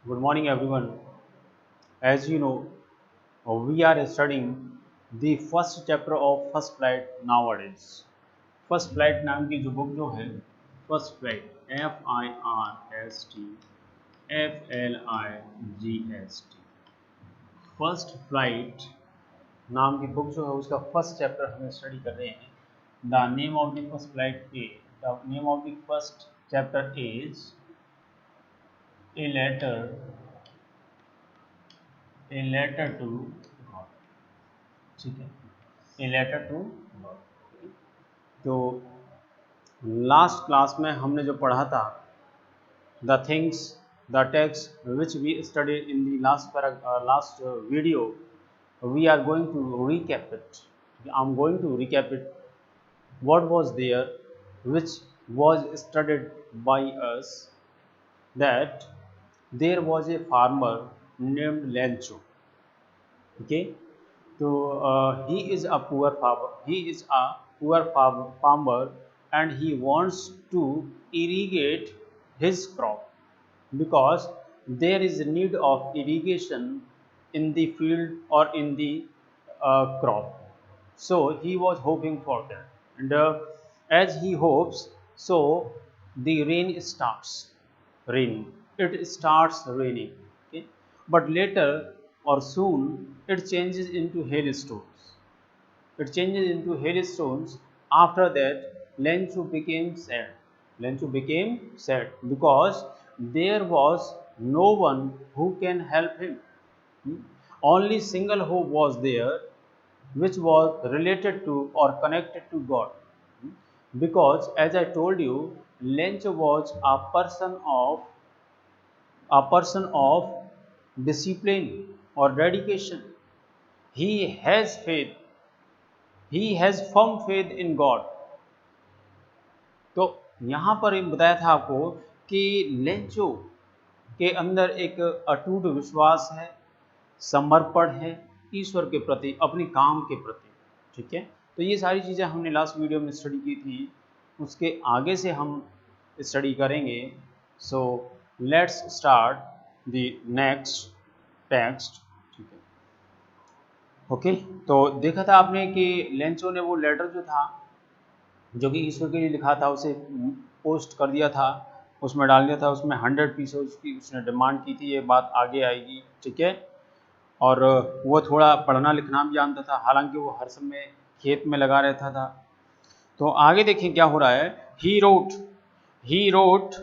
Good morning, everyone. As you know, we are studying the first chapter of First Flight nowadays. First Flight नाम की जो book जो है, First Flight, FIRST, first flight नाम की book जो है उसका फर्स्ट चैप्टर हम स्टडी कर रहे हैं. The name of the first flight the name of the first chapter is a letter to God. ठीक है, ए लेटर टू गॉड. तो लास्ट क्लास में हमने जो पढ़ा था, the things, the text which we study in the last video, we are going to recap it. I'm going to recap it. What was there which was studied by us, that there was a farmer named Lencho. Okay, so he is a poor farmer. He is a farmer, and he wants to irrigate his crop because there is a need of irrigation in the field or in the crop. So he was hoping for that, and as he hopes, so the rain starts raining. It starts raining. Okay, but later or soon it changes into hailstones. It changes into hailstones. After that, Lenchu became sad. Lenchu became sad because there was no one who can help him. Hmm? Only single hope was there, which was related to or connected to God. Hmm? Because as I told you, Lenchu was a person of discipline or dedication. He has faith. He has firm faith in God. तो यहाँ पर बताया था आपको कि Lencho के अंदर एक अटूट विश्वास है, समर्पण है ईश्वर के प्रति, अपने काम के प्रति. ठीक है, तो ये सारी चीज़ें हमने लास्ट वीडियो में स्टडी की थी. उसके आगे से हम स्टडी करेंगे. So let's start the next text. ठीक है, ओके. तो देखा था आपने कि लेंचो ने वो लेटर जो था, जो कि ईश्वर के लिए लिखा था, उसे पोस्ट कर दिया था, उसमें डाल दिया था. उसमें 100 पीसेस की उसने डिमांड की थी. ये बात आगे आएगी. ठीक है, और वो थोड़ा पढ़ना लिखना भी जानता था, हालांकि वो हर समय खेत में लगा रहता था. तो आगे देखें क्या हो रहा है. ही रोट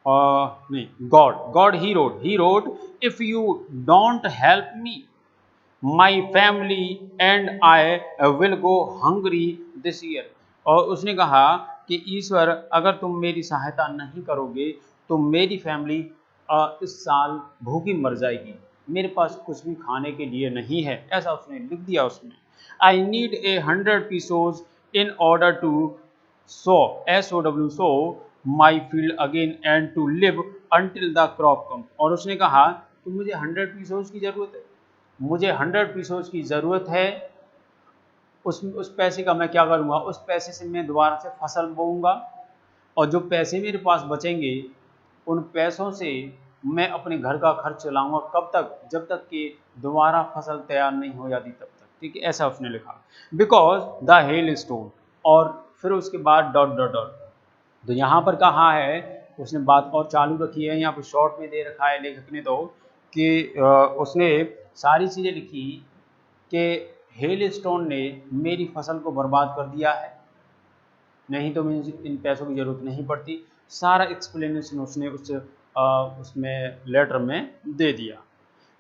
नहीं, God he wrote, if you don't help me, my family and I will go hungry this year. और उसने कहा कि ईश्वर, अगर तुम मेरी सहायता नहीं करोगे तो मेरी फैमिली इस साल भूखी मर जाएगी, मेरे पास कुछ भी खाने के लिए नहीं है. ऐसा उसने लिख दिया उसमें. I need 100 pesos in order to sow my field again and to live until the crop come. और उसने कहा कि मुझे 100 पीसोज की ज़रूरत है, मुझे 100 पीसोज की ज़रूरत है. उस पैसे का मैं क्या करूँगा, उस पैसे से मैं दोबारा से फसल बोऊँगा, और जो पैसे मेरे पास बचेंगे उन पैसों से मैं अपने घर का खर्च चलाऊँगा. कब तक, जब तक कि दोबारा फसल तैयार नहीं हो जाती तब तक. ठीक है, ऐसा उसने लिखा. Because the hell stone. और फिर उसके बाद डॉट डॉट डॉट. तो यहाँ पर कहा है, उसने बात और चालू रखी है, यहाँ पर शॉर्ट में दे रखा है लेखक ने, तो कि उसने सारी चीज़ें लिखी कि हेल स्टोन ने मेरी फसल को बर्बाद कर दिया है, नहीं तो मुझे इन पैसों की ज़रूरत नहीं पड़ती. सारा एक्सप्लेनेशन उसने उसमें लेटर में दे दिया.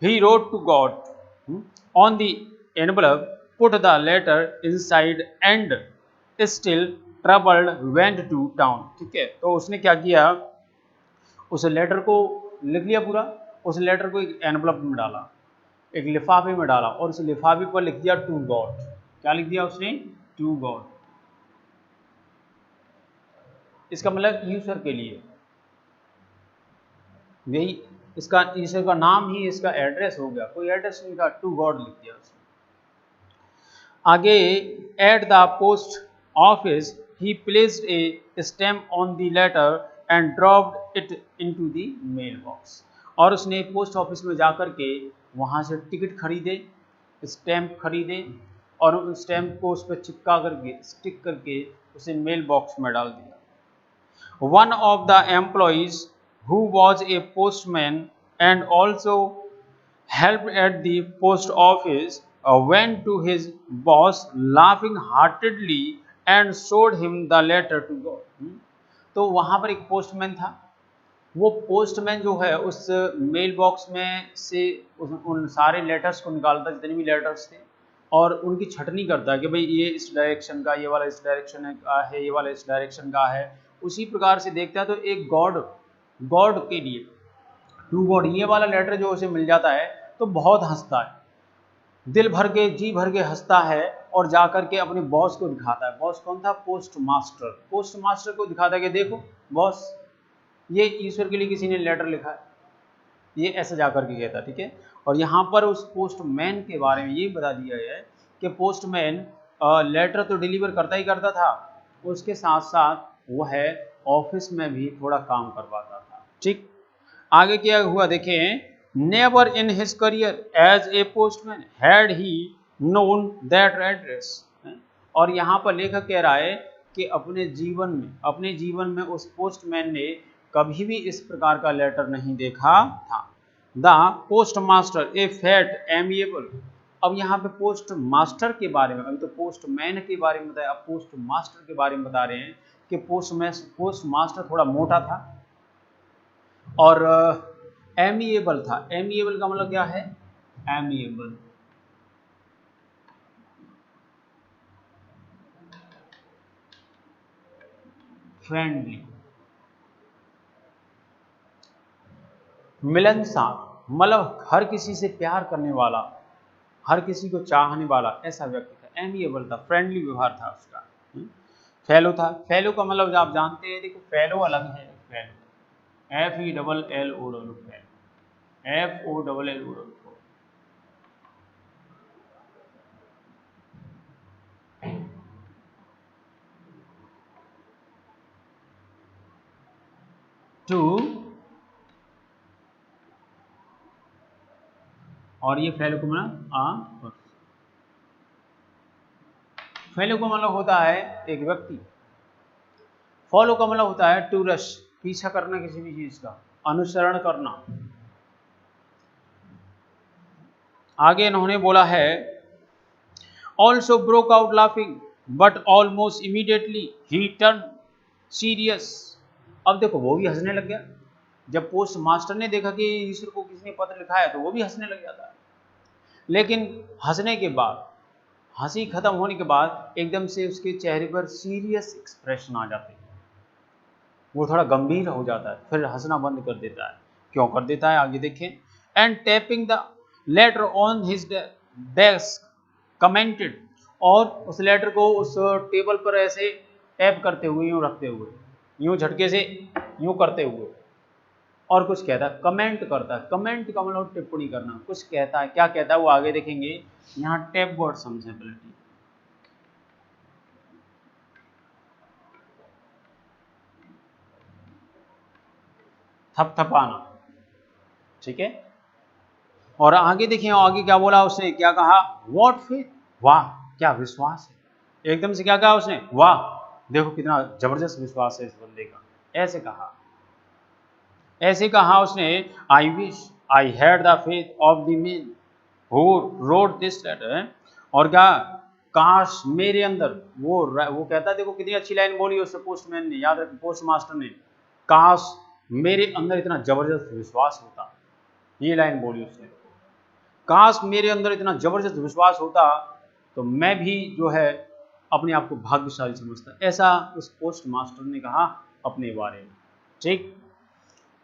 He wrote to God on the envelope, put the letter inside and still troubled went to town. ठीक है, तो उसने क्या किया, उस लेटर को लिख लिया पूरा, उस लेटर को एक एनवलप में डाला, एक लिफाफे में डाला, और उस लिफाफे पर लिख दिया टू गॉड. क्या लिख दिया उसने, टू गॉड. इसका मतलब ईश्वर के लिए. यही इसका, ईश्वर का नाम ही इसका एड्रेस हो गया. कोई एड्रेस नहीं था, टू गॉड लिख दिया उसने. आगे, at the post office he placed a stamp on the letter and dropped it into the mailbox। और उसने पोस्ट ऑफिस में जाकर के वहाँ से टिकट खरीदे, स्टैम्प खरीदे और उस स्टैम्प को उस पर चिपका करके स्टिक करके उसे मेल बॉक्स में डाल दिया। One of the employees, who was a postman and also helped at the post office, went to his boss laughing heartedly and showed him the letter to go। तो वहाँ पर एक postman था, वो postman जो है उस मेल बॉक्स में से उन सारे लेटर्स को निकालता, जितने भी लेटर्स थे, और उनकी छटनी करता है कि भाई ये इस डायरेक्शन का, ये वाला इस डायरेक्शन का है, ये वाला इस डायरेक्शन का है। उसी प्रकार से देखता है तो एक गॉड के लिए टू गॉड ये वाला लेटर जो उसे मिल जाता है तो बहुत हंसता है, दिल भर के जी भर के हंसता है और जाकर के अपने बॉस को दिखाता है। बॉस कौन था? Post master. पोस्ट मास्टर को दिखाता है कि देखो बॉस, ये ईश्वर के लिए किसी ने लेटर लिखा है, ये ऐसे जाकर के कहता, ठीक है। और यहाँ पर उस पोस्टमैन के बारे में ये बता दिया गया है कि पोस्टमैन लेटर तो डिलीवर करता ही करता था, उसके साथ साथ वो है ऑफिस में भी थोड़ा काम करवाता था, ठीक। आगे क्या हुआ देखें, never in his career as a postman had he known that address. और यहाँ पर लेखक कह रहा है कि अपने जीवन में उस पोस्टमैन ने कभी भी इस प्रकार का लेटर नहीं देखा था। The post master A fat amiable. अब यहाँ पे पोस्ट मास्टर के बारे में, अभी तो पोस्टमैन के बारे में बताया, अब पोस्ट मास्टर के बारे में बता रहे हैं कि पोस्ट मास्टर थोड़ा मोटा था और एमिएबल था। एमिएबल का मतलब क्या है? एमिएबल फ्रेंडली, मिलनसार, मतलब हर किसी से प्यार करने वाला, हर किसी को चाहने वाला ऐसा व्यक्ति था। एमिएबल था, फ्रेंडली व्यवहार था उसका। फेलो था। फेलो का मतलब आप जानते हैं, देखो फेलो अलग है, फेलो FELLO, FOLLO। टू, और ये फेलो को मतलब फेलो का मतलब होता है एक व्यक्ति। फॉलो का मतलब होता है टू रश, पीछा करना किसी भी चीज का, अनुसरण करना। आगे इन्होंने बोला है also broke out laughing but almost immediately he turn serious. अब देखो वो भी हंसने लग गया, जब पोस्ट मास्टर ने देखा कि ईश्वर को किसी ने पत्र लिखा है तो वो भी हंसने लग जाता है। लेकिन हंसने के बाद, हंसी खत्म होने के बाद एकदम से उसके चेहरे पर सीरियस एक्सप्रेशन आ जाते हैं, वो थोड़ा गंभीर हो जाता है, फिर हंसना बंद कर देता है। क्यों कर देता है आगे देखें। And tapping the later on his desk commented, और उस लेटर को उस टेबल पर ऐसे टैप करते हुए, यूं रखते हुए, यूं झटके से यूं करते हुए, और कुछ कहता है, कमेंट करता है। कमेंट का मतलब टिप्पणी करना, कुछ कहता है। क्या कहता है वो आगे देखेंगे। यहाँ टैप वर्ड समझे पहले, थपथपाना, ठीक है। और आगे देखिए, आगे क्या बोला उसने, क्या कहा, व्हाट फेथ, वाह क्या विश्वास है। एकदम से क्या कहा उसने, वाह देखो कितना जबरदस्त विश्वास है इस बंदे का, ऐसे कहा। ऐसे कहा उसने, I wish I had the faith of the man who wrote this letter. और क्या, काश मेरे अंदर, वो कहता है, देखो कितनी अच्छी लाइन बोली उससे पोस्टमैन ने, याद रखें पोस्ट मास्टर ने, काश मेरे अंदर इतना जबरदस्त विश्वास होता, ये लाइन बोली उसने। काश मेरे अंदर इतना जबरदस्त विश्वास होता तो मैं भी जो है अपने आप को भाग्यशाली समझता, ऐसा उस पोस्ट मास्टर ने कहा अपने बारे में, ठीक।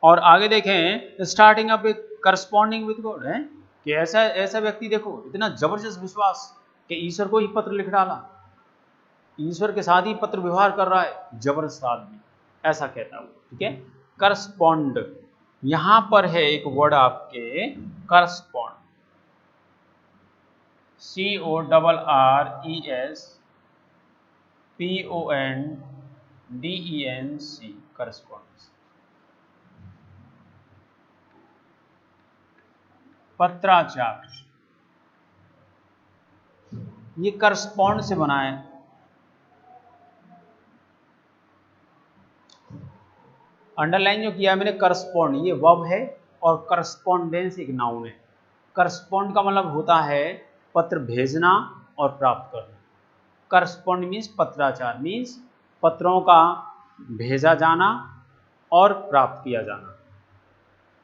और आगे देखें, starting up corresponding with God है कि ऐसा ऐसा व्यक्ति देखो इतना जबरदस्त विश्वास कि ईश्वर को ही पत्र लिख डाला, ईश्वर के साथ ही पत्र व्यवहार कर रहा है, जबरदस्त आदमी, ऐसा कहता है वो, ठीक है। करस्पॉन्ड, यहां पर है एक वर्ड आपके करस्पॉन्ड, CORRESPONDENC, करस्पॉन्डेंस। पत्राचार, ये करस्पॉन्ड से बना है। अंडरलाइन जो किया है मैंने, करस्पॉन्ड ये वर्ब है और करस्पॉन्डेंस एक नाउन है। करस्पॉन्ड का मतलब होता है पत्र भेजना और प्राप्त करना। करस्पॉन्ड मीन्स पत्राचार, मीन्स पत्रों का भेजा जाना और प्राप्त किया जाना।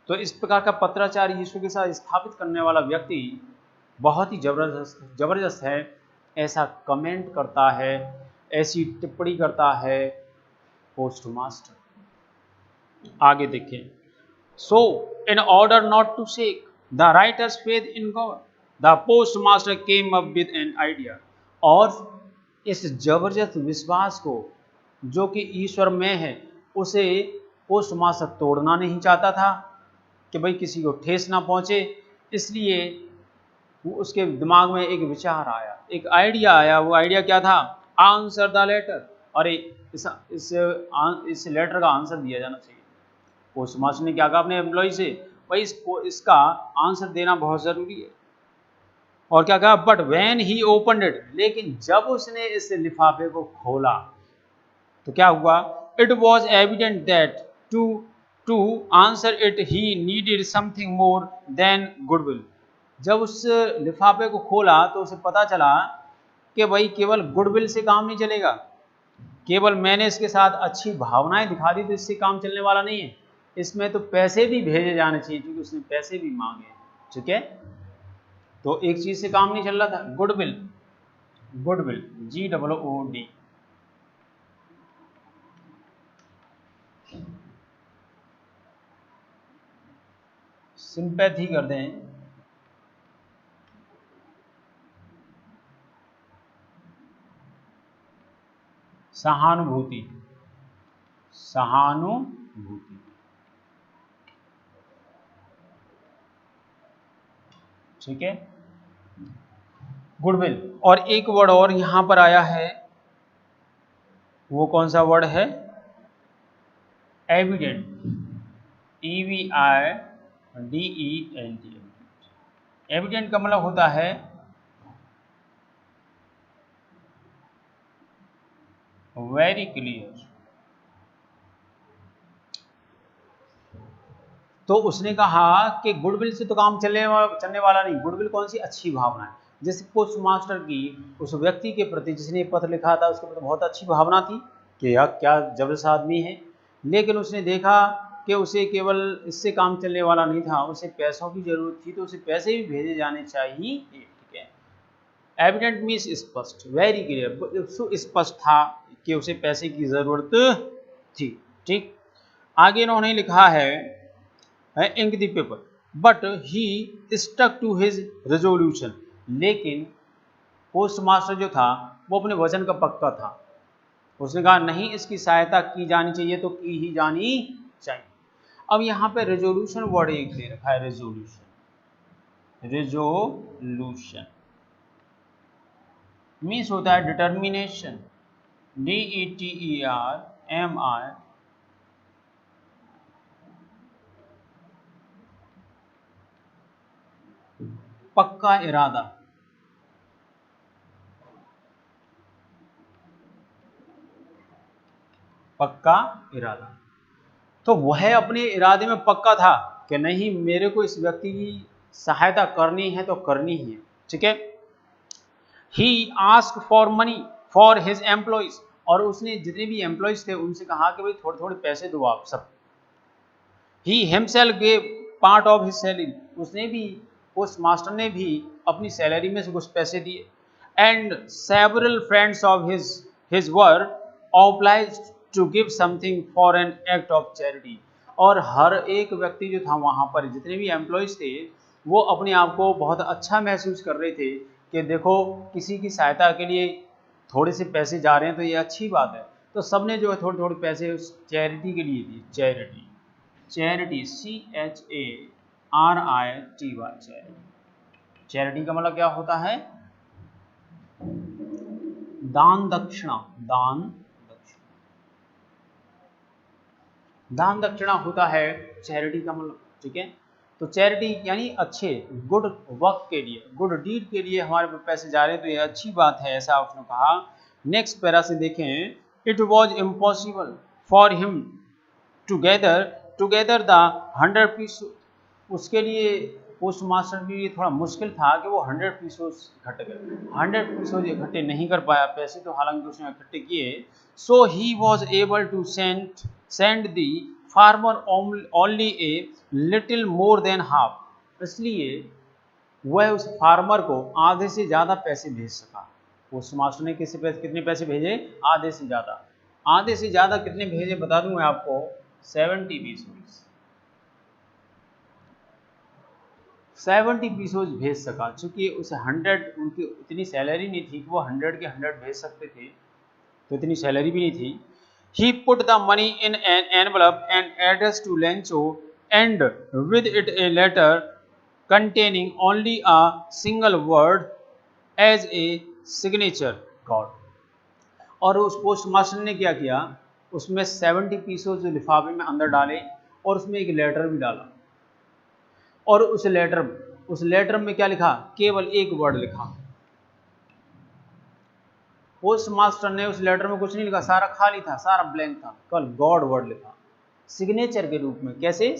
तो इस प्रकार का पत्राचार यीशु के साथ स्थापित करने वाला व्यक्ति बहुत ही जबरदस्त है। ऐसा कमेंट करता है, ऐसी टिप्पणी करता है पोस्ट मास्टर। आगे देखें। So in order not to shake the writer's faith in God, the post master came up with an idea. और इस जबरदस्त विश्वास को जो कि ईश्वर में है, उसे पोस्ट मास्टर तोड़ना नहीं चाहता था कि भाई किसी को ठेस ना पहुंचे। इसलिए उसके दिमाग में एक विचार आया, एक आइडिया आया। वो आइडिया क्या था? Answer the letter. अरे इस लेटर का आंसर दिया जाना चाहिए। पोस्ट मास्टर ने क्या कहा अपने एम्प्लॉय से, भाई इसका आंसर देना बहुत जरूरी है। और क्या कहा? But when he opened it, लेकिन जब उसने इस लिफाफे को खोला तो क्या हुआ? It was evident that to answer it he needed something more than goodwill. जब उस लिफाफे को खोला तो उसे पता चला कि भाई केवल गुडविल से काम नहीं चलेगा, केवल मैंने इसके साथ अच्छी भावनाएं दिखा दी तो इससे काम चलने वाला नहीं है। इसमें तो पैसे भी भेजे जाने चाहिए, क्योंकि उसने पैसे भी मांगे। ठीक है, तो एक चीज से काम नहीं चल रहा था, गुडविल। Goodwill GOOD। सिंपैथी कर दें, सहानुभूति। सहानुभूति, ठीक है, गुडविल। और एक वर्ड और यहां पर आया है, वो कौन सा वर्ड है? Evident, EVIDENT। एविडेंट का मतलब होता है वेरी क्लियर। तो उसने कहा कि गुडविल से तो काम चलने वाला नहीं। गुडविल कौन सी? अच्छी भावना है। जैसे पोस्ट मास्टर की उस व्यक्ति के प्रति जिसने पत्र लिखा था, उसके प्रति बहुत अच्छी भावना थी कि यार क्या जबरदस्त आदमी है, लेकिन उसने देखा कि उसे केवल इससे काम चलने वाला नहीं था, उसे पैसों की जरूरत थी, तो उसे पैसे भी भेजे जाने चाहिए। ठीक है, एविडेंट मीन्स स्पष्ट, वेरी क्लियर, सुस्पष्ट था कि उसे पैसे की जरूरत थी। ठीक, आगे इन्होंने लिखा है ink the paper, but he stuck to his resolution. लेकिन पोस्ट मास्टर जो था वो अपने वचन का पक्का था। उसने कहा नहीं, इसकी सहायता की जानी चाहिए तो की ही जानी चाहिए। अब यहाँ पे रेजोल्यूशन वर्ड एक दे रखा है, रेजोल्यूशन। रेजोल्यूशन मीन्स होता है डिटर्मिनेशन, DETERMI, पक्का इरादा। पक्का इरादा, तो वह अपने इरादे में पक्का था कि नहीं, मेरे को इस व्यक्ति की सहायता करनी है तो करनी ही है। ठीक है, he ask for money for his employees. और उसने जितने भी एम्प्लॉइज थे उनसे कहा कि भाई थोड़े थोड़े पैसे दो आप सब। He himself gave part of his salary. उसने भी, पोस्ट मास्टर ने भी अपनी सैलरी में से कुछ पैसे दिए। And several friends of his were obliged to give something for an act of charity. और हर एक व्यक्ति जो था वहां पर, जितने भी एम्प्लॉयज थे, वो अपने आप को बहुत अच्छा महसूस कर रहे थे कि देखो किसी की सहायता के लिए थोड़े से पैसे जा रहे हैं तो ये अच्छी बात है। तो सबने जो है थोड़े थोड़े पैसे उस चैरिटी के लिए दिए। Charity, charity CHARITY, charity. Charity का मतलब क्या होता है? दान दक्षिणा। दान दक्षिणा, दान दक्षिणा होता है चैरिटी का मतलब। ठीक है, तो चैरिटी यानी अच्छे गुड वर्क के लिए, गुड डीड के लिए हमारे पैसे जा रहे हैं, तो ये अच्छी बात है, ऐसा उसने कहा। नेक्स्ट पैरा से देखें, it was impossible for him together the 100 piece. उसके लिए पोस्ट मास्टर के लिए थोड़ा मुश्किल था कि वो 100 पीसोस इकट्ठे करे, 100 पीसोस इकट्ठे नहीं कर पाया पैसे, तो हालांकि उसने इकट्ठे किए। So he was able to send the farmer only a little more than half, इसलिए वह उस फार्मर को आधे से ज़्यादा पैसे भेज सका। पोस्ट मास्टर ने कितने पैसे भेजे? आधे से ज़्यादा। आधे से ज़्यादा कितने भेजे बता दूं मैं आपको, 70 पीसोस। 70 पीसोस भेज सका, चूंकि उसे 100 उनकी इतनी सैलरी नहीं थी कि वो 100 के 100 भेज सकते थे, तो इतनी सैलरी भी नहीं थी। He put the money in an envelope and addressed to Lencho, and with it a letter containing only a single word as a signature card. और उस पोस्ट मास्टर ने क्या किया, उसमें 70 पीसों जो लिफाफे में अंदर डाले और उसमें एक लेटर भी डाला, और उस लेटर में क्या लिखा? केवल एक वर्ड लिखा। पोस्ट मास्टर ने उस लेटर में कुछ नहीं लिखा, सारा खाली था, सारा ब्लैंक था, केवल गॉड वर्ड लिखा सिग्नेचर के रूप में। कैसे?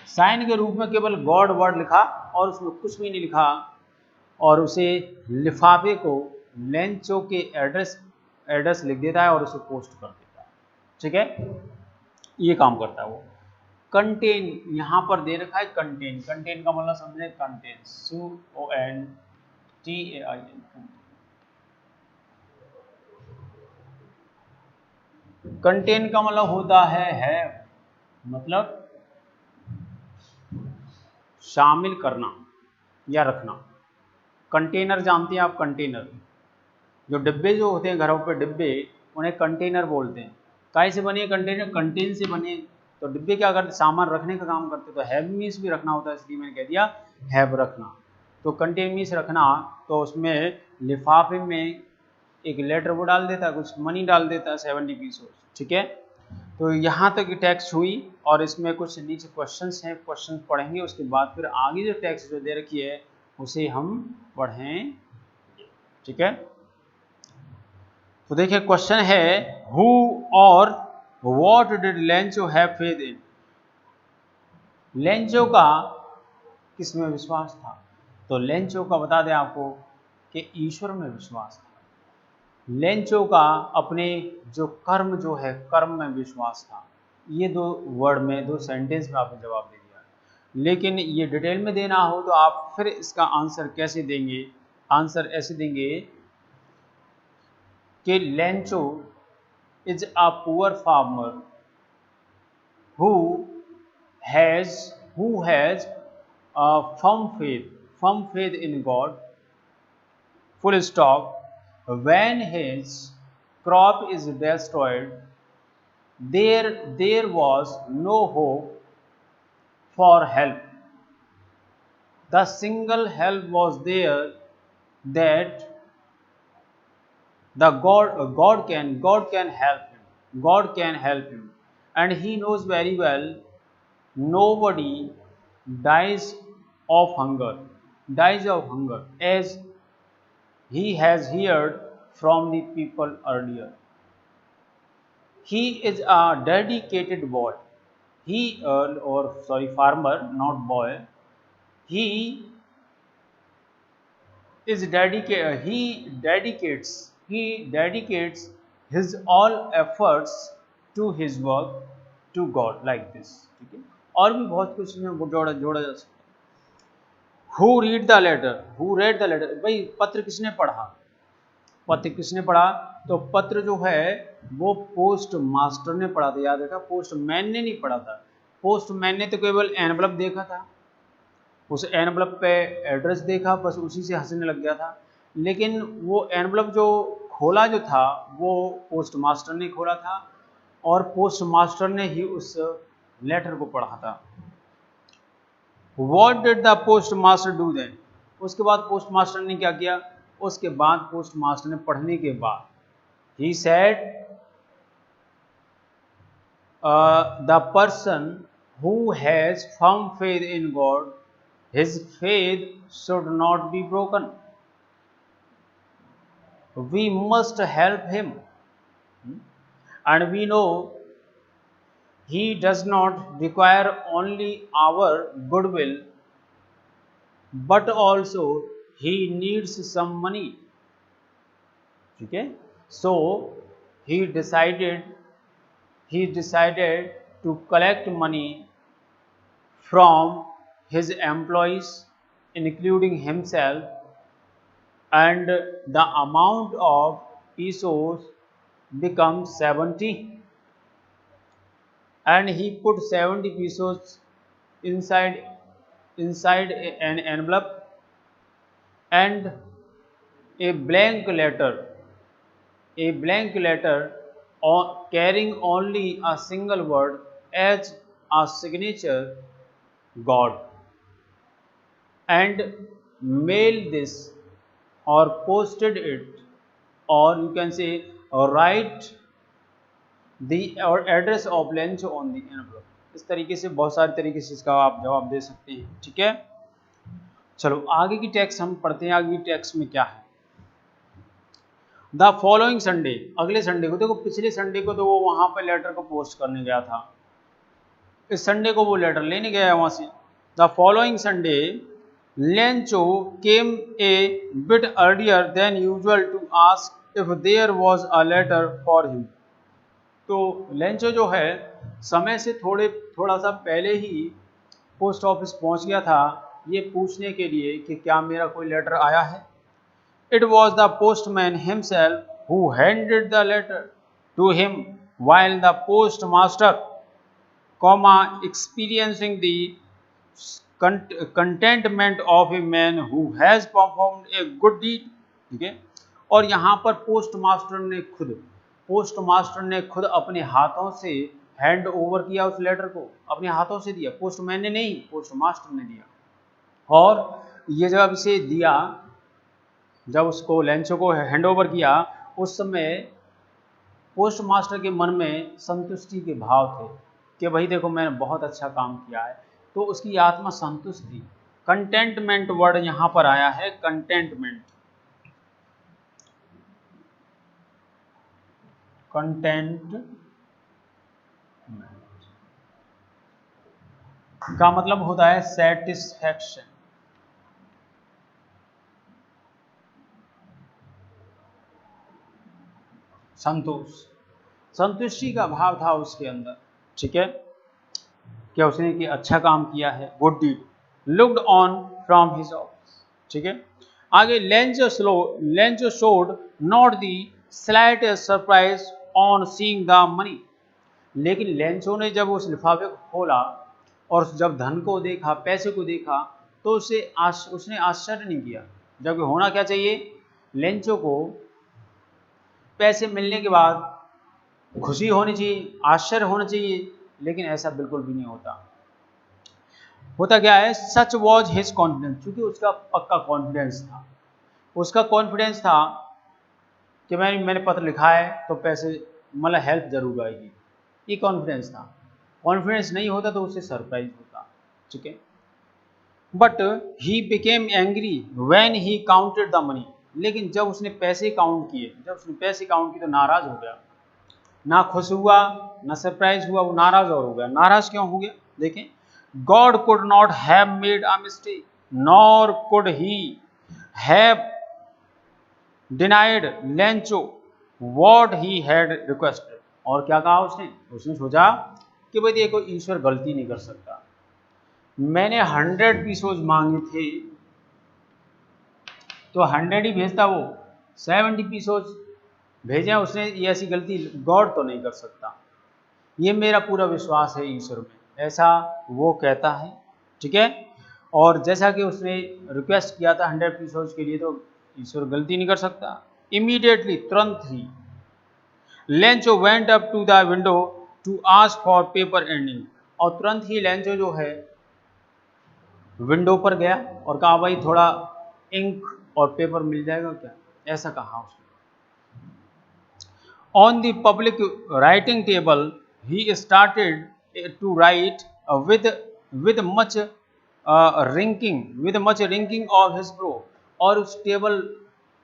साइन के रूप में केवल गॉड वर्ड लिखा और उसमें कुछ भी नहीं लिखा, और उसे लिफाफे को लेंचो के एड्रेस लिख देता है और उसे पोस्ट कर देता है। ठीक है, ये काम करता है वो। कंटेन यहां पर दे रखा है, कंटेन का मतलब समझे, कंटेन, CONTAIN। कंटेन का मतलब होता है मतलब शामिल करना या रखना। कंटेनर जानते हैं आप? कंटेनर जो डिब्बे जो होते हैं घरों पे, डिब्बे, उन्हें कंटेनर बोलते हैं। काहे से बने कंटेनर? कंटेन से बने। तो डिब्बे क्या करते? सामान रखने का काम करते। तो हैव मीन्स भी रखना होता है, इसलिए मैंने कह दिया हैव, रखना। तो कंटेन मीन्स रखना, तो उसमें लिफाफे में एक लेटर वो डाल देता है, कुछ मनी डाल देता है, 70 पीसों। ठीक है, तो यहाँ तक टेक्स्ट हुई, और इसमें कुछ नीचे क्वेश्चंस हैं, क्वेश्चन पढ़ेंगे, उसके बाद फिर आगे जो टेक्स्ट जो दे रखी है उसे हम पढ़ें। ठीक है, तो देखिए क्वेश्चन है, हु और what did Lencho have faith in? Lencho का किसमें विश्वास था? तो लेंचो का बता दें आपको कि ईश्वर में विश्वास था। लेंचो का अपने जो कर्म जो है, कर्म में विश्वास था। ये 2 वर्ड में, 2 सेंटेंस में आपने जवाब दे दिया। लेकिन ये डिटेल में देना हो तो आप फिर इसका आंसर कैसे देंगे? आंसर ऐसे देंगे कि Lencho is a poor farmer who has a firm faith in God, full stop. When his crop is destroyed, there was no hope for help. The single help was there, that the God can help him. God can help him, and he knows very well nobody dies of hunger, as he has heard from the people earlier. He is a dedicated boy. Farmer, not boy. He is dedicates his all efforts to his work to God, like this. ठीक है, और भी बहुत कुछ इसमें जोड़ा जा सकता है। Who read the letter? भाई पत्र किसने पढ़ा? तो पत्र जो है वो पोस्ट मास्टर ने पढ़ा था। याद रखा, पोस्टमैन ने नहीं पढ़ा था। पोस्टमैन ने तो केवल एनवलप देखा था, उस एनवलप पे एड्रेस देखा, बस उसी से हंसने लग गया था। लेकिन वो एनवलप जो खोला जो था वो पोस्ट मास्टर ने खोला था, और पोस्ट मास्टर ने ही उस लेटर को पढ़ा था। What did the postmaster do then? उसके बाद पोस्ट मास्टर ने क्या किया? उसके बाद पोस्ट मास्टर ने पढ़ने के बाद he said the person who has firm faith in God, his faith should not be broken. We must help him, and we know he does not require only our goodwill, but also he needs some money. Okay? So he decided he decided to collect money from his employees, including himself, and the amount of pesos becomes 70, and he put 70 pesos inside an envelope, and a blank letter carrying only a single word as a signature, God, and mailed this or posted it, or you can say write the or address of Lencho on the envelope। इस तरीके से बहुत सारे तरीके से इसका आप जवाब दे सकते हैं। ठीक है, चलो आगे की टेक्स्ट हम पढ़ते हैं। आगे की टेक्स्ट में क्या है? द फॉलोइंग संडे, अगले संडे को, देखो पिछले संडे को तो वो वहां पर लेटर को पोस्ट करने गया था, इस संडे को वो लेटर लेने गया है वहां से। The following Sunday Lencho came a bit earlier than usual to ask if there was a letter for him. तो लेंचो जो है समय से थोड़ा सा पहले ही पोस्ट ऑफिस पहुंच गया था ये पूछने के लिए कि क्या मेरा कोई लेटर आया है। It was the postman himself who handed the letter to him, while the postmaster, experiencing the contentment of a man who has performed a good deed। ठीक है, और यहाँ पर पोस्टमास्टर ने खुद अपने हाथों से हैंड ओवर किया, उस लेटर को अपने हाथों से दिया। पोस्टमैन ने नहीं, पोस्टमास्टर ने दिया। और ये जब इसे दिया, जब उसको लेंचो को हैंड ओवर किया, उस समय पोस्टमास्टर के मन में संतुष्टि के भाव थे कि भाई देखो मैंने बहुत अच्छा काम किया है, तो उसकी आत्मा संतुष्ट थी। कंटेंटमेंट वर्ड यहाँ पर आया है, कंटेंटमेंट का मतलब होता है सेटिस्फैक्शन, संतुष्टि का भाव था उसके अंदर। ठीक है, क्या उसने कि अच्छा काम किया है, good deed, looked on from his office. ठीक है, आगे Lencho showed not the slightest surprise on seeing the money. लेकिन लेंचो ने जब उस लिफाफे को खोला और जब धन को देखा, पैसे को देखा, तो उसने आश्चर्य नहीं किया। जबकि होना क्या चाहिए, लेंचो को पैसे मिलने के बाद खुशी होनी चाहिए, आश्चर्य होना चाहिए, लेकिन ऐसा बिल्कुल भी नहीं होता। होता क्या है, सच वॉज हिज कॉन्फिडेंस, क्योंकि उसका पक्का कॉन्फिडेंस था, उसका कॉन्फिडेंस था कि मैंने पत्र लिखा है तो पैसे मतलब हेल्प जरूर आएगी, ये कॉन्फिडेंस था। कॉन्फिडेंस नहीं होता तो उससे सरप्राइज होता। ठीक है, but he became angry when he counted the money. लेकिन जब उसने पैसे काउंट किए तो नाराज हो गया, ना खुश हुआ ना सरप्राइज हुआ, वो नाराज और हो गया। नाराज क्यों हो गया, देखें, God could not have made a mistake nor could he have denied Lencho what he had requested. और क्या कहा उसने सोचा कि भाई देखो ईश्वर गलती नहीं कर सकता, मैंने 100 पीसोज मांगे थे तो 100 ही भेजता, वो 70 पीसोज भेजे उसने, ये ऐसी गलती गॉड तो नहीं कर सकता, ये मेरा पूरा विश्वास है ईश्वर में, ऐसा वो कहता है। ठीक है, और जैसा कि उसने रिक्वेस्ट किया था 100 पीसोज के लिए, तो ईश्वर गलती नहीं कर सकता। इमीडिएटली, तुरंत ही, Lencho went up to the window to ask for paper ending. और तुरंत ही लेंचो जो है विंडो पर गया और कहा भाई थोड़ा इंक और पेपर मिल जाएगा क्या, ऐसा कहा उसने। On the public writing table he started to write with with much wrinkling of his brow, और उस टेबल,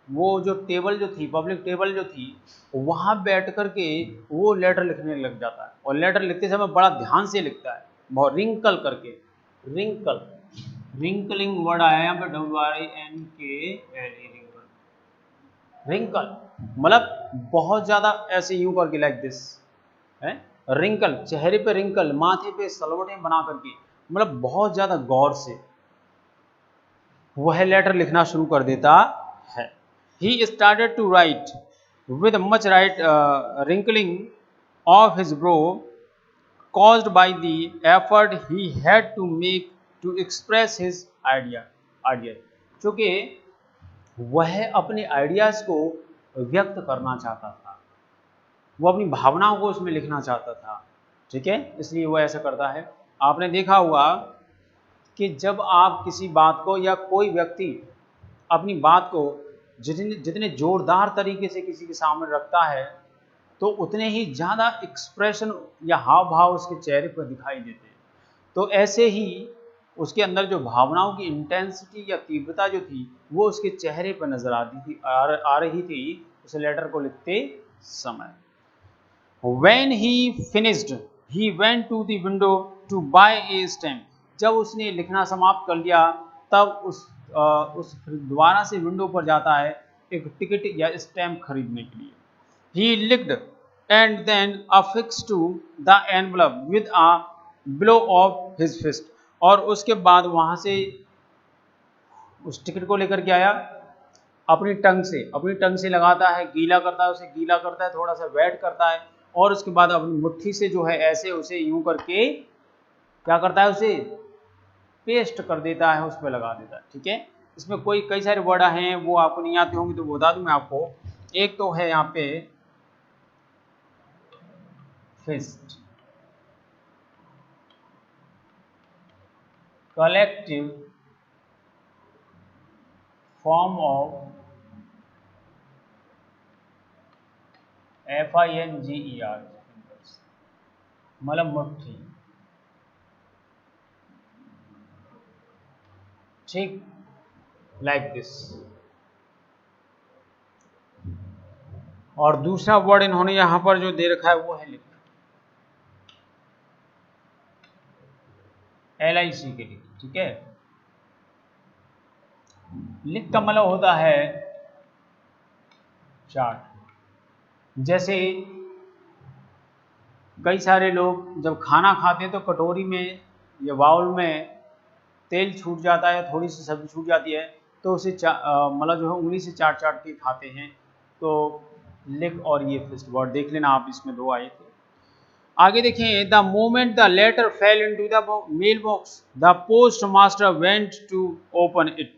वो जो टेबल जो थी, पब्लिक टेबल जो थी, वहाँ बैठ कर के वो लेटर लिखने लग जाता है, और लेटर लिखते समय बड़ा ध्यान से लिखता है, बहुत रिंकल करके, रिंकल, रिंकलिंग वर्ड आया यहाँ पे, WRINKLE, रिंकल, मतलब बहुत ज़्यादा ऐसे यूं करके, लाइक दिस है, रिंकल, चेहरे पे रिंकल, माथे पे सलवटें बना करके, मतलब बहुत ज़्यादा गौर से वह लेटर लिखना शुरू कर देता है। He started to write with much wrinkling of his brow, caused by the effort he had to make to express his idea, चूँकि वह अपने आइडियाज़ को व्यक्त करना चाहता था, वो अपनी भावनाओं को उसमें लिखना चाहता था, ठीक है, इसलिए वो ऐसा करता है। आपने देखा होगा कि जब आप किसी बात को, या कोई व्यक्ति अपनी बात को जितने जोरदार तरीके से किसी के सामने रखता है, तो उतने ही ज़्यादा एक्सप्रेशन या हाव भाव उसके चेहरे पर दिखाई देते हैं। तो ऐसे ही उसके अंदर जो भावनाओं की इंटेंसिटी या तीव्रता जो थी, वो उसके चेहरे पर नजर आती थी, आ रही थी उस लेटर को लिखते समय। When he finished, he went to the window to buy a stamp. जब उसने लिखना समाप्त कर लिया, तब उस दोबारा से विंडो पर जाता है एक टिकट या स्टैम्प खरीदने के लिए। He licked and then affixed to the envelope with a blow of his fist. और उसके बाद वहाँ से उस टिकट को लेकर के आया, अपनी टंग से लगाता है, गीला करता है, उसे गीला करता है, थोड़ा सा वेट करता है, और उसके बाद अपनी मुट्ठी से जो है ऐसे उसे यूं करके क्या करता है, उसे पेस्ट कर देता है, उस पर लगा देता है, ठीक है। इसमें कई सारे वर्ड हैं, वो आपको नहीं आते होंगे तो बता दूं मैं आपको। एक तो है यहाँ पे fist, collective form of FINGER, मतलब मुट्ठी, ठीक, लाइक दिस। और दूसरा वर्ड इन्होंने यहां पर जो दे रखा है वो है लिख, LIC के लिए, ठीक है। लिख का मतलब होता है चार्ट। जैसे कई सारे लोग जब खाना खाते हैं तो कटोरी में या बाउल में तेल छूट जाता है, थोड़ी सी सब्जी छूट जाती है, तो उसे मतलब जो है उंगली से चाट के खाते हैं। तो लिक और ये फिस्ट वर्ड देख लेना आप, इसमें दो आए थे। आगे देखें, the moment the letter fell into the mail box, the post master went to open it.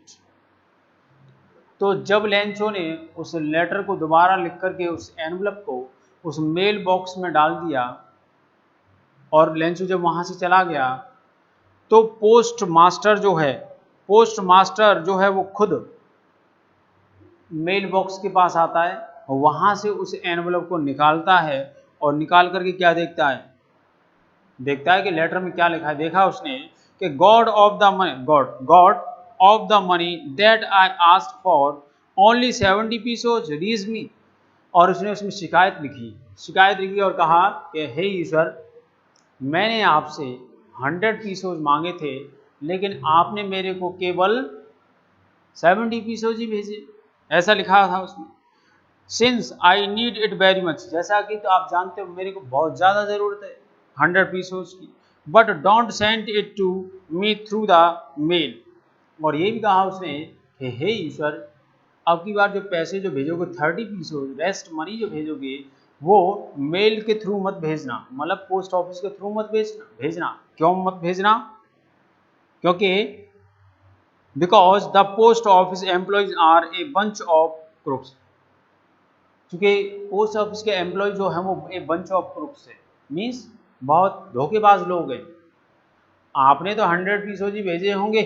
तो जब लेंचो ने उस लेटर को दोबारा लिख करके उस एनवलप को उस मेल बॉक्स में डाल दिया, और लेंचो जब वहां से चला गया, तो पोस्ट मास्टर जो है वो खुद मेल बॉक्स के पास आता है, वहां से उस एनवलप को निकालता है, और निकाल करके क्या देखता है कि लेटर में क्या लिखा है। देखा उसने कि God of the money that I asked for only 70 pesos reached me. और उसने उसमें शिकायत लिखी और कहा कि हे ईश्वर, मैंने आपसे 100 पीसोज मांगे थे, लेकिन आपने मेरे को केवल 70 पीसोज ही भेजे, ऐसा लिखा था उसमें। Since I need it very much, जैसा कि तो आप जानते हो मेरे को बहुत ज़्यादा ज़रूरत है 100 पीसोज की, but don't send it to me through the mail. और ये भी कहा उसने कि हे ईश्वर, अब की बार जो पैसे जो भेजोगे 30 पीसोज, रेस्ट मनी जो भेजोगे, वो मेल के थ्रू मत भेजना, मतलब पोस्ट ऑफिस के थ्रू मत भेजना। क्यों मत भेजना? क्योंकि because the post office employees are a bunch of crooks, क्योंकि पोस्ट ऑफिस के एम्प्लॉय जो हैं वो ए बंच ऑफ क्रूक्स है, मीन्स बहुत धोखेबाज लोग हैं। आपने तो 100 पीसोज ही भेजे होंगे,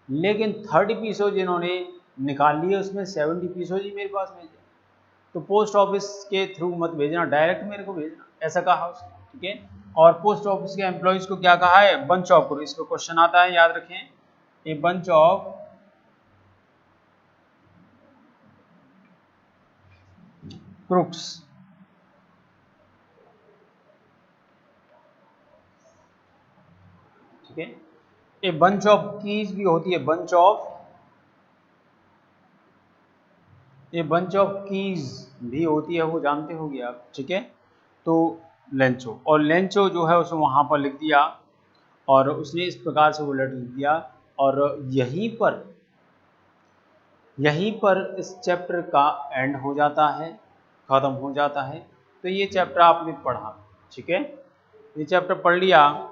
लेकिन 30 पीसोज इन्होंने निकाल लिए, उसमें 70 पीसोज ही मेरे पास भेजे। तो पोस्ट ऑफिस के थ्रू मत भेजना, डायरेक्ट मेरे को भेजना, ऐसा कहा उसने, ठीक है। और पोस्ट ऑफिस के एम्प्लॉयज को क्या कहा है? Bunch of crooks. इसको क्वेश्चन आता है, याद रखें, ए बंच ऑफ क्रूक्स। ठीक है, ए बंच ऑफ कीज भी होती है, बंच ऑफ कीज भी होती है, वो जानते होंगे आप। ठीक है, तो लेंचो, और लेंचो जो है उसने वहां पर लिख दिया और उसने इस प्रकार से वो लेटर लिख दिया, और यहीं पर इस चैप्टर का एंड हो जाता है, खत्म हो जाता है। तो ये चैप्टर आपने पढ़ा। ठीक है, ये चैप्टर पढ़ लिया,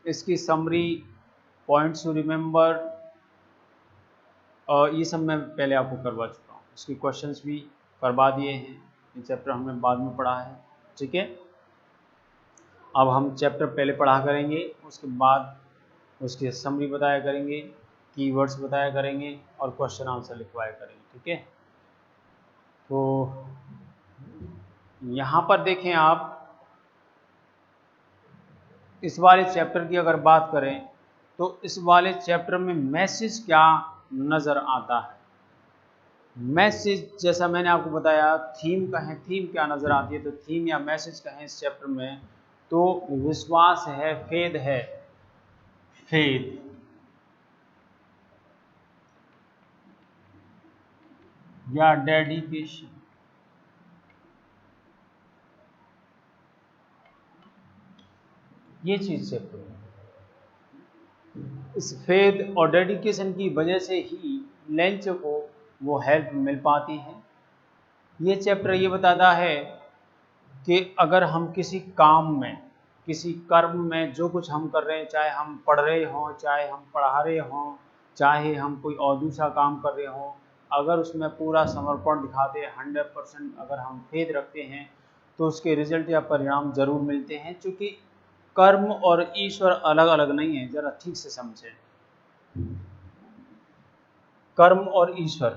इसकी समरी, पॉइंट्स टू रिमेंबर, और ये सब मैं पहले आपको करवा चुका हूँ। इसके क्वेश्चंस भी करवा दिए हैं, ये चैप्टर हमने बाद में पढ़ा है। ठीक है, अब हम चैप्टर पहले पढ़ा करेंगे, उसके बाद उसकी समरी बताया करेंगे, कीवर्ड्स बताया करेंगे और क्वेश्चन आंसर लिखवाया करेंगे। ठीक है, तो यहाँ पर देखें आप, इस वाले चैप्टर की अगर बात करें तो इस वाले चैप्टर में मैसेज क्या नज़र आता है? मैसेज, जैसा मैंने आपको बताया, थीम कहें, थीम क्या नज़र आती है? तो थीम या मैसेज कहें इस चैप्टर में तो विश्वास है, फेद है, फेद, या डेडिकेशन। ये चीज चैप्टर में, इस फेद और डेडिकेशन की वजह से ही लेंच को वो हेल्प मिल पाती है। ये चैप्टर ये बताता है कि अगर हम किसी काम में, किसी कर्म में जो कुछ हम कर रहे हैं, चाहे हम पढ़ रहे हों, चाहे हम पढ़ा रहे हों, चाहे हम कोई और दूसरा काम कर रहे हों, अगर उसमें पूरा समर्पण दिखाते हैं, 100% अगर हम फेथ रखते हैं, तो उसके रिजल्ट या परिणाम जरूर मिलते हैं। क्योंकि कर्म और ईश्वर अलग अलग नहीं है, जरा ठीक से समझें। कर्म और ईश्वर,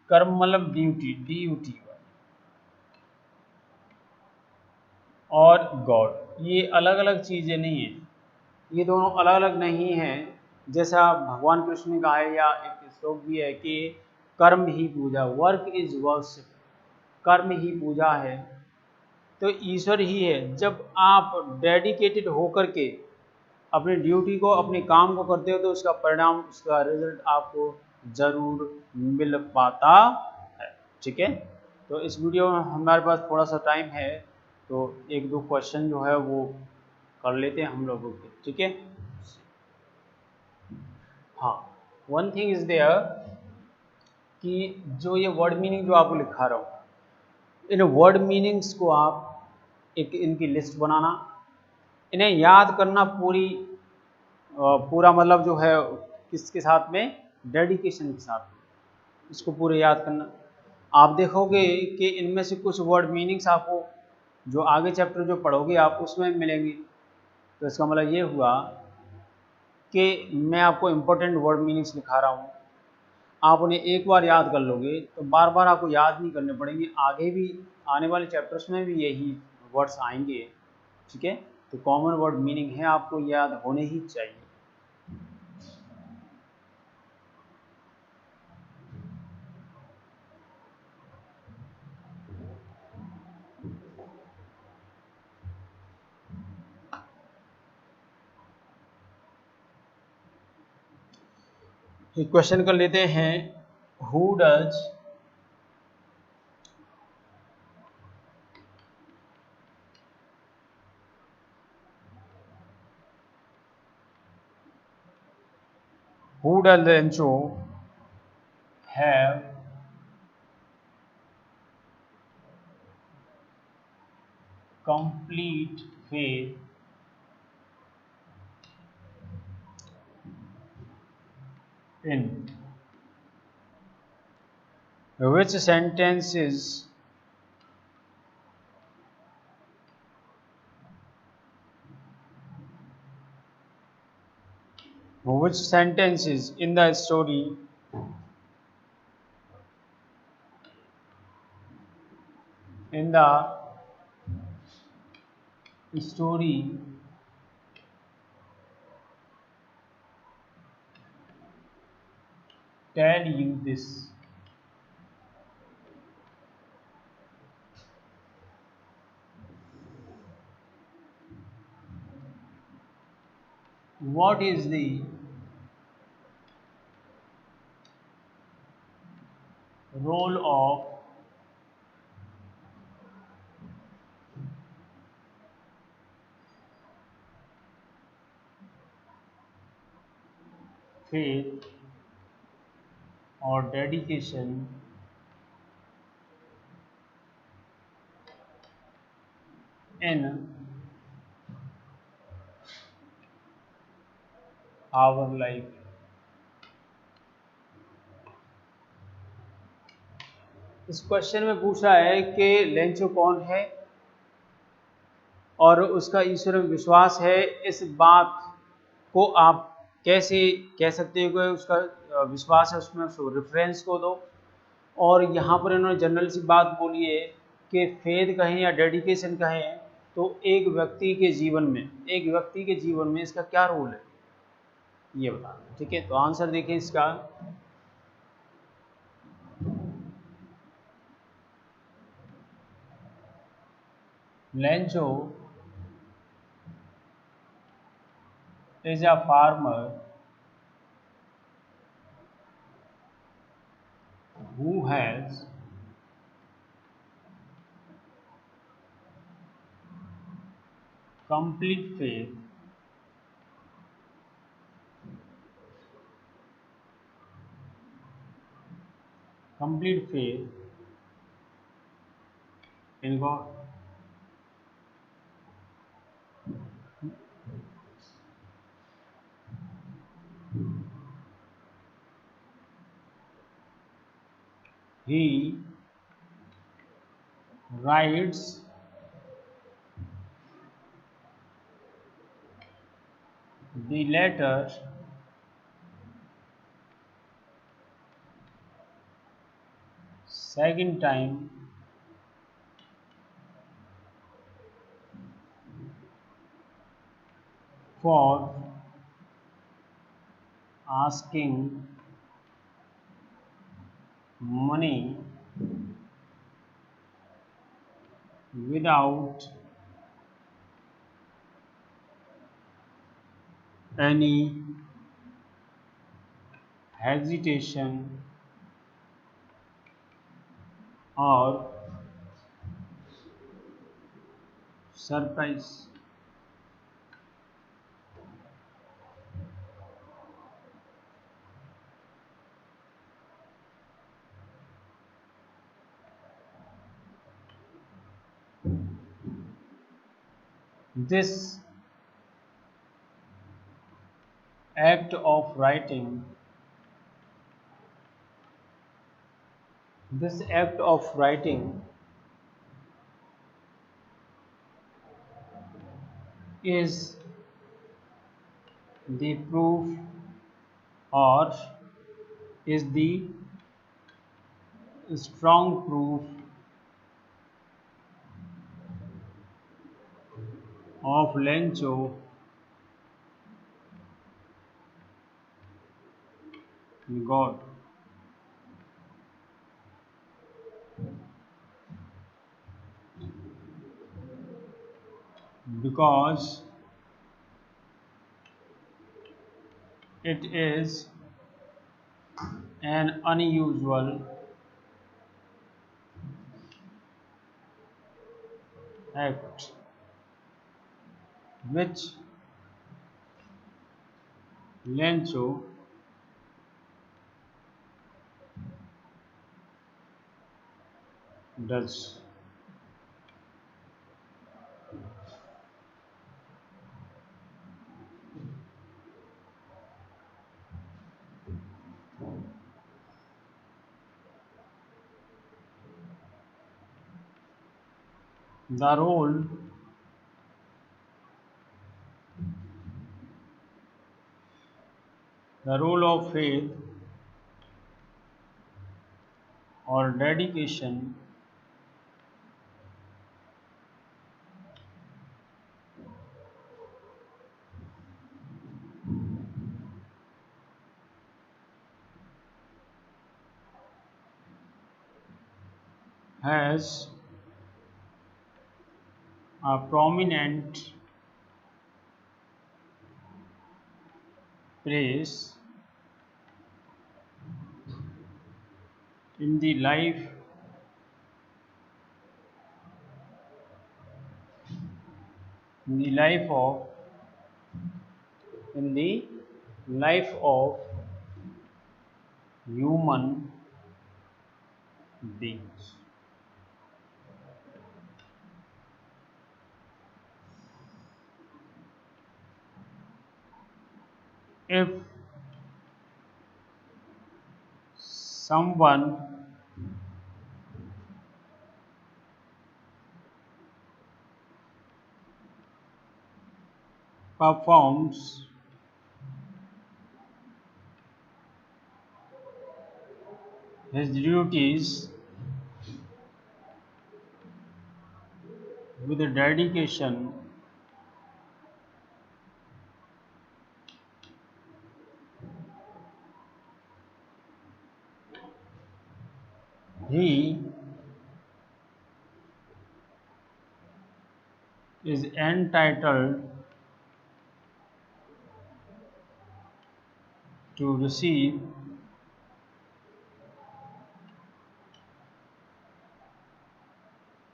कर्म मतलब ड्यूटी, DUT, और गॉड, ये अलग अलग चीज़ें नहीं हैं, ये दोनों अलग अलग नहीं हैं। जैसा भगवान कृष्ण ने कहा है, या एक श्लोक भी है कि कर्म ही पूजा, वर्क इज वर्शिप, कर्म ही पूजा है। तो ईश्वर ही है। जब आप डेडिकेटेड होकर के अपनी ड्यूटी को, अपने काम को करते हो, तो उसका परिणाम, उसका रिजल्ट आपको जरूर मिल पाता है। ठीक है, तो इस वीडियो में हमारे पास थोड़ा सा टाइम है, तो एक दो क्वेश्चन जो है वो कर लेते हैं हम लोगों के। ठीक है, हाँ, वन थिंग इज देयर कि जो ये वर्ड मीनिंग जो आपको लिखा रहा हूँ, इन वर्ड मीनिंग्स को आप एक इनकी लिस्ट बनाना, इन्हें याद करना, पूरा मतलब जो है किसके साथ में, डेडिकेशन के साथ में इसको पूरे याद करना। आप देखोगे कि इनमें से कुछ वर्ड मीनिंग्स आपको जो आगे चैप्टर जो पढ़ोगे आप उसमें मिलेंगी। तो इसका मतलब ये हुआ कि मैं आपको इम्पोर्टेंट वर्ड मीनिंग्स लिखा रहा हूँ, आप उन्हें एक बार याद कर लोगे तो बार बार आपको याद नहीं करने पड़ेंगे, आगे भी आने वाले चैप्टर्स में भी यही वर्ड्स आएंगे। ठीक है, तो कॉमन वर्ड मीनिंग है, आपको याद होने ही चाहिए। क्वेश्चन कर लेते हैं, who does Lencho have complete faith in? Which sentences in the story in the story tell you this. What is the role of faith or dedication in our life? इस question में पूछा है कि Lencho कौन है और उसका ईश्वर में विश्वास है। इस बात को आप कैसे कह सकते हो कि उसका विश्वास है, उसमें उसको रेफरेंस को दो। और यहाँ पर इन्होंने जनरल सी बात बोली है कि फेथ कहें या डेडिकेशन कहें तो एक व्यक्ति के जीवन में इसका क्या रोल है ये बताना। ठीक है, तो आंसर देखिए इसका। Lencho is a farmer who has complete faith in God. He writes the letter second time for asking money without any hesitation or surprise. This act of writing this act of writing is the proof or is the strong proof of Lencho God, because it is an unusual act which Lencho does. The role of faith or dedication has a prominent place in the life of in the life of human beings. If someone performs his duties with dedication, he is entitled to receive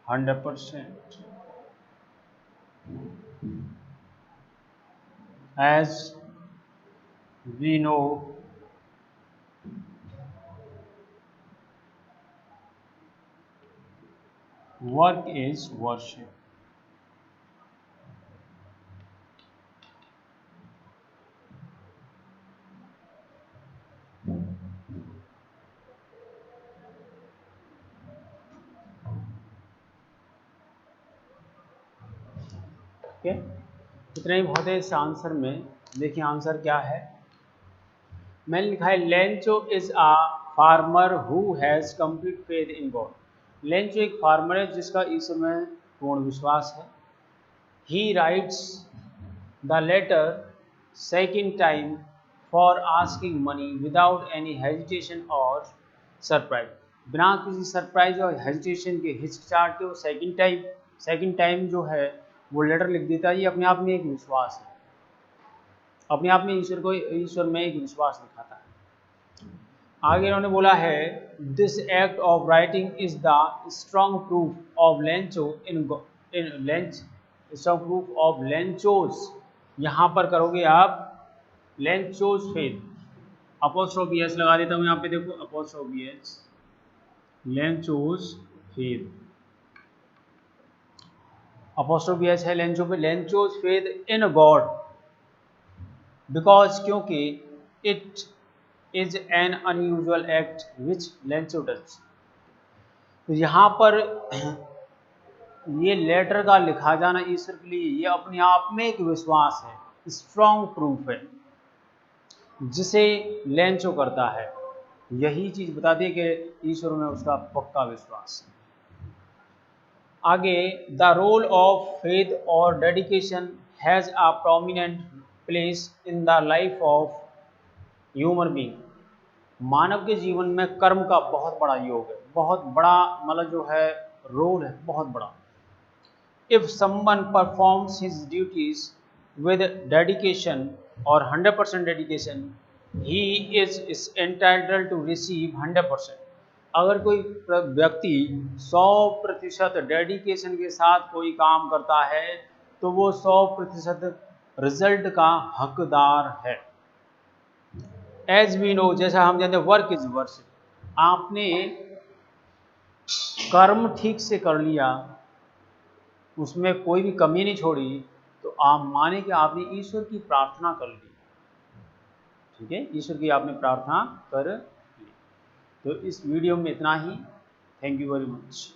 100%. As we know, work is worship. Okay, इतना ही बहुत है इस answer में। देखिए answer क्या है। मैंने लिखा है Lencho is a farmer who has complete faith in God. Lencho एक फार्मर है जिसका ईश्वर में पूर्ण विश्वास है। He writes the letter second time for asking money without any hesitation और सरप्राइज। बिना किसी सरप्राइज और हेजिटेशन के, हिचकिचाहट के, वो सेकंड टाइम जो है वो लेटर लिख देता है। ये अपने आप में एक विश्वास है, अपने आप में ईश्वर में एक विश्वास दिखाता है। आगे इन्होंने बोला है this act of writing is the strong proof of Lencho strong proof of Lencho's. यहाँ पर करोगे आप लेंचोस फेथ। अपोस्ट्रोफी एस लगा देता हूँ यहाँ पे, देखो apostrophe s, Lencho's faith, apostrophe s है Lencho's faith in God, because क्योंकि it is an unusual act which Lencho does. तो यहाँ पर ये लेटर का लिखा जाना ईश्वर के लिए ये अपने आप में एक विश्वास है, स्ट्रॉन्ग प्रूफ है जिसे लेंचो करता है। यही चीज बताती है कि ईश्वर में उसका पक्का विश्वास है। आगे द रोल ऑफ फेथ और dedication has a prominent place in the life of human being. मानव के जीवन में कर्म का बहुत बड़ा योग है, बहुत बड़ा मतलब जो है रोल है, बहुत बड़ा। If someone performs his duties with dedication और 100% dedication, he is entitled to receive 100%। अगर कोई व्यक्ति 100% डेडिकेशन के साथ कोई काम करता है तो वो 100% रिजल्ट का हकदार है। एज वी नो, जैसा हम जानते हैं वर्क इज वर्शिप। आपने कर्म ठीक से कर लिया, उसमें कोई भी कमी नहीं छोड़ी, तो आप माने कि आपने ईश्वर की प्रार्थना कर ली। ठीक है, ईश्वर की आपने प्रार्थना कर ली। तो इस वीडियो में इतना ही। Thank you very much.